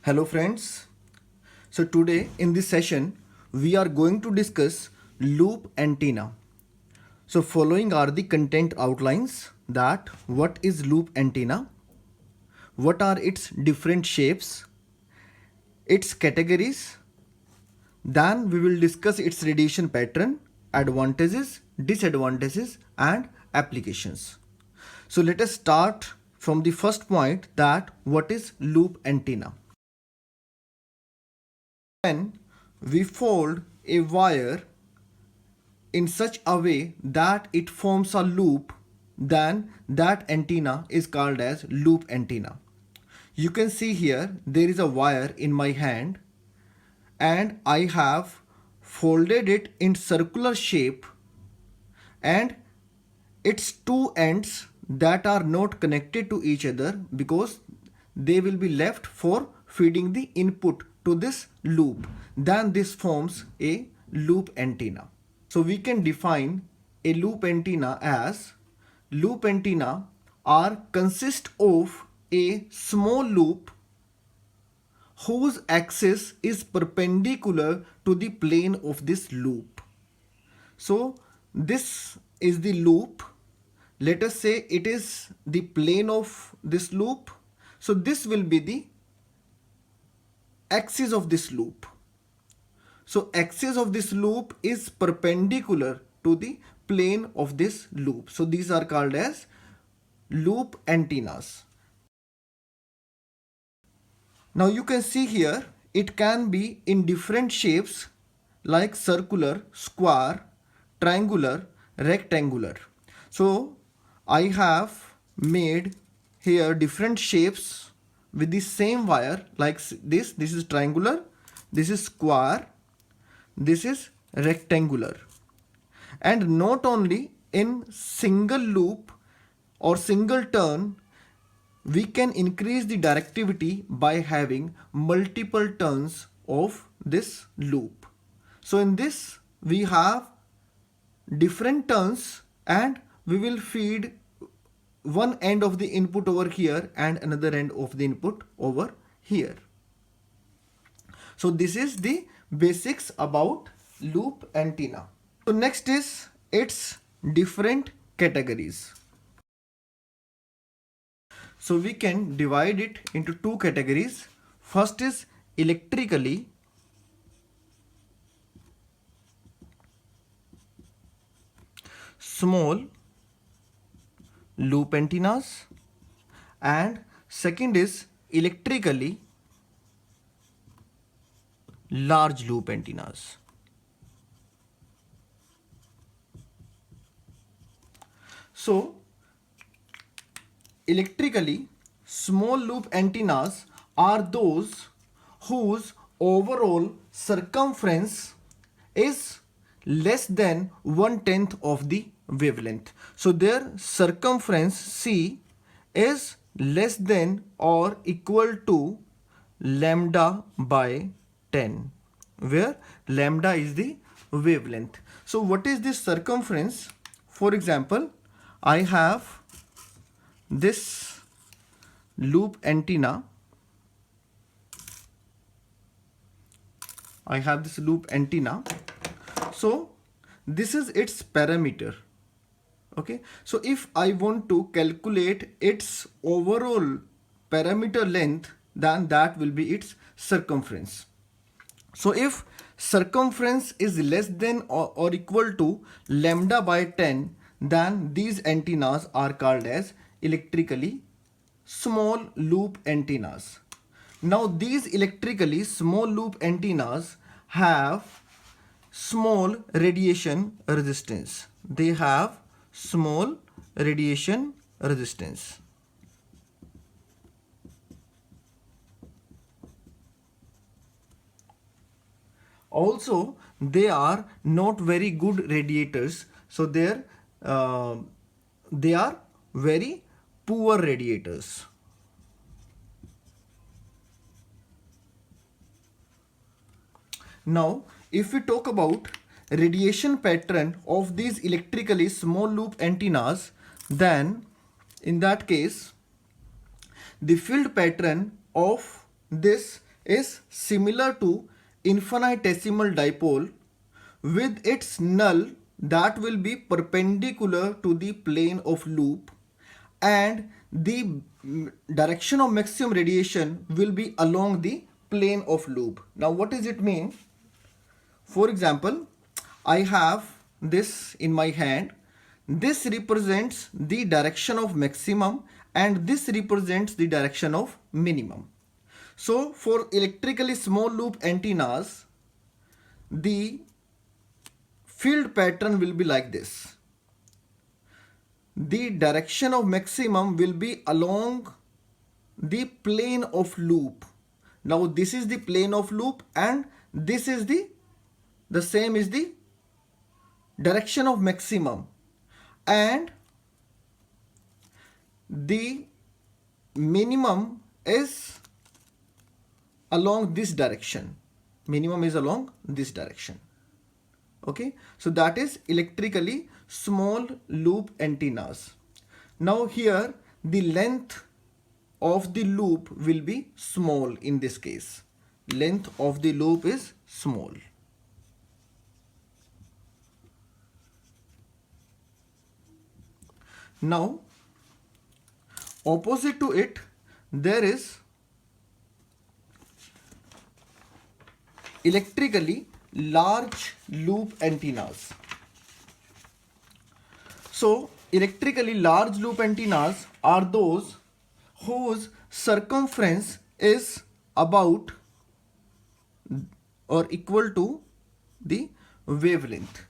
Hello friends. So today in this session we are going to discuss loop antenna. So following are the content outlines that what is loop antenna, what are its different shapes, its categories, then we will discuss its radiation pattern, advantages, disadvantages and applications. So let us start from the first point that what is loop antenna. When we fold a wire in such a way that it forms a loop, then that antenna is called as loop antenna. You can see here there is a wire in my hand and I have folded it in circular shape, and its two ends that are not connected to each other because they will be left for feeding the input to this loop. Then this forms a loop antenna. So we can define a loop antenna as loop antenna are consist of a small loop whose axis is perpendicular to the plane of this loop. So this is the loop. Let us say it is the plane of this loop. So this will be the axis of this loop. So axis of this loop is perpendicular to the plane of this loop. So these are called as loop antennas. Now you can see here it can be in different shapes like circular, square, triangular, rectangular. So I have made here different shapes with the same wire like this. This is triangular, this is square, this is rectangular. And not only in single loop or single turn, we can increase the directivity by having multiple turns of this loop. So in this we have different turns and we will feed one end of the input over here and another end of the input over here. So this is the basics about loop antenna. So next is its different categories. So we can divide it into two categories. First is electrically small loop antennas, and second is electrically large loop antennas. So electrically small loop antennas are those whose overall circumference is less than 1/10 of the wavelength. So their circumference C is less than or equal to lambda by 10, where lambda is the wavelength. So what is this circumference? For example, I have this loop antenna. I have this loop antenna. So this is its parameter. Okay, so if I want to calculate its overall parameter length, then that will be its circumference. So if circumference is less than or equal to lambda by 10, then these antennas are called as electrically small loop antennas. Now these electrically small loop antennas have small radiation resistance. They have small radiation resistance. Also, they are not very good radiators. So they are very poor radiators. Now, if we talk about radiation pattern of these electrically small loop antennas, then in that case, the field pattern of this is similar to infinitesimal dipole with its null that will be perpendicular to the plane of loop, and the direction of maximum radiation will be along the plane of loop. Now what does it mean? For example, I have this in my hand. This represents the direction of maximum and this represents the direction of minimum. So for electrically small loop antennas, the field pattern will be like this. The direction of maximum will be along the plane of loop. Now this is the plane of loop and this is the same is the direction of maximum, and the minimum is along this direction. Minimum is along this direction. Okay, so that is electrically small loop antennas. Now here the length of the loop will be small in this case. Length of the loop is small. Now opposite to it there is electrically large loop antennas. So electrically large loop antennas are those whose circumference is about or equal to the wavelength.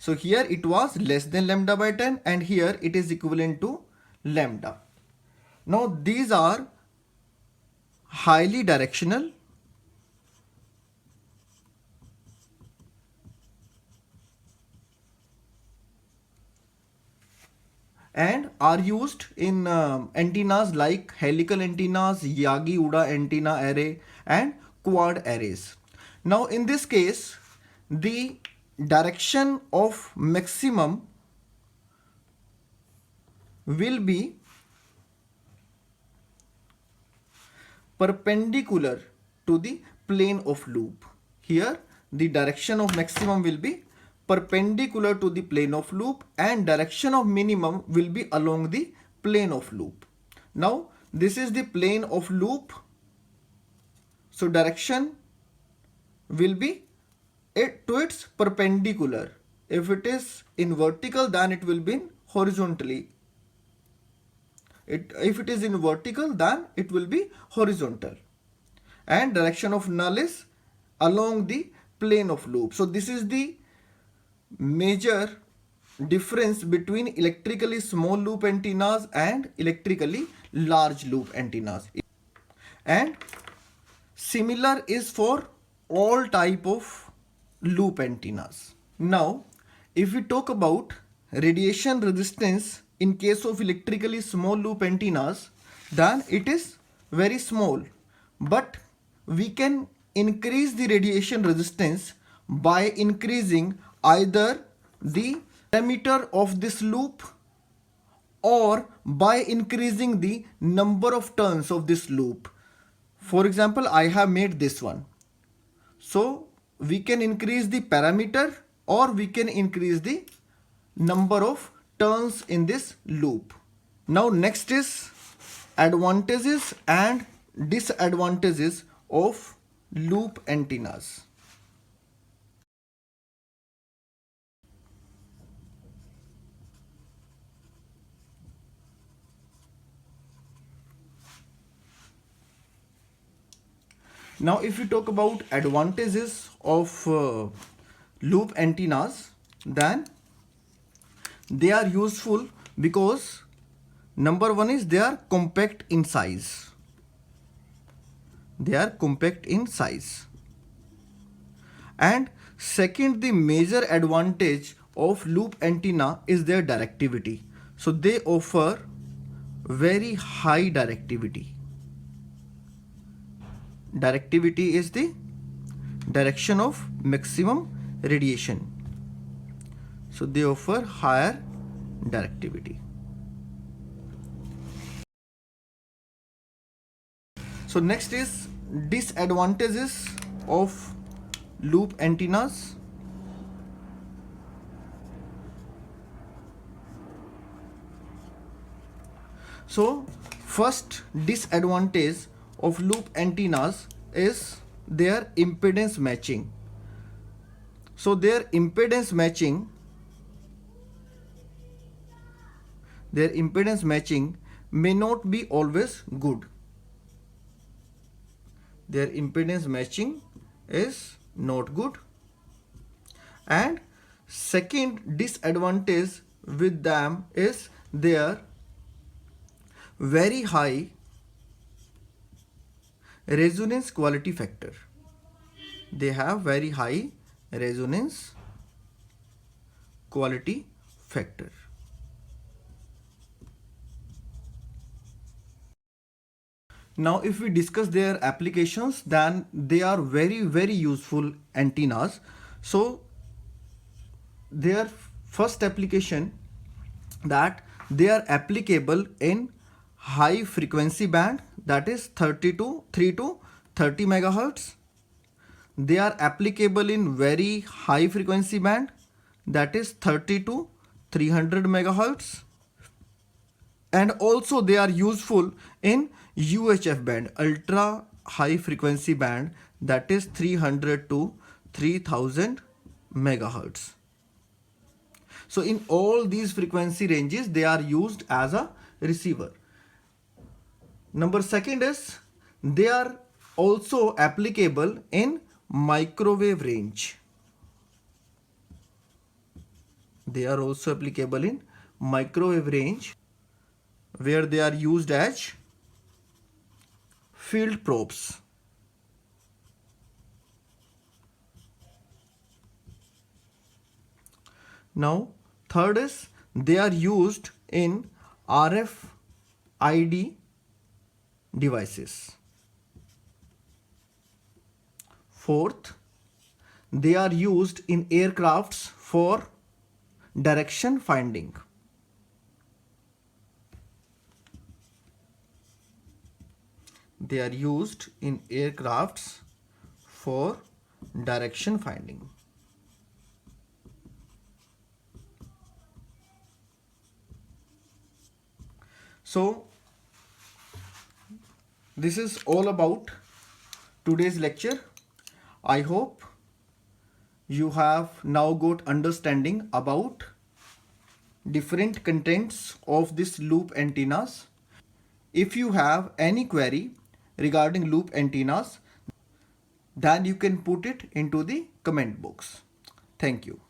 So here it was less than lambda by 10 and here it is equivalent to lambda. Now these are highly directional and are used in antennas like helical antennas, Yagi-Uda antenna array and quad arrays. Now in this case, the direction of maximum will be perpendicular to the plane of loop. Here the direction of maximum will be perpendicular to the plane of loop and direction of minimum will be along the plane of loop. Now this is the plane of loop, so direction will be to its perpendicular. If it is in vertical, then it will be in horizontally. If it is in vertical, then it will be horizontal. And direction of null is along the plane of loop. So this is the major difference between electrically small loop antennas and electrically large loop antennas. And similar is for all type of loop antennas. Now if we talk about radiation resistance in case of electrically small loop antennas, then it is very small, but we can increase the radiation resistance by increasing either the diameter of this loop or by increasing the number of turns of this loop. For example, I have made this one. So we can increase the parameter or we can increase the number of turns in this loop. Now next is advantages and disadvantages of loop antennas. Now if we talk about advantages of loop antennas, then they are useful because number one is they are compact in size. They are compact in size. And second, the major advantage of loop antenna is their directivity. So they offer very high directivity. Directivity is the direction of maximum radiation. So they offer higher directivity. So next is disadvantages of loop antennas. So first disadvantage of loop antennas is their impedance matching. So their impedance matching may not be always good. Their impedance matching is not good. And second disadvantage with them is their very high resonance quality factor. They have very high resonance quality factor. Now if we discuss their applications, then they are very useful antennas. So their first application, that they are applicable in high frequency band, that is 3 to 30 megahertz. They are applicable in very high frequency band, that is 30 to 300 megahertz. And also they are useful in UHF band, ultra high frequency band, that is 300 to 3000 megahertz. So in all these frequency ranges, they are used as a receiver. Number second is they are also applicable in microwave range. They are also applicable in microwave range, where they are used as field probes. Now third is they are used in RFID devices. Fourth, they are used in aircrafts for direction finding. They are used in aircrafts for direction finding. So this is all about today's lecture. I hope you have now got understanding about different contents of this loop antennas. If you have any query regarding loop antennas, then you can put it into the comment box. Thank you.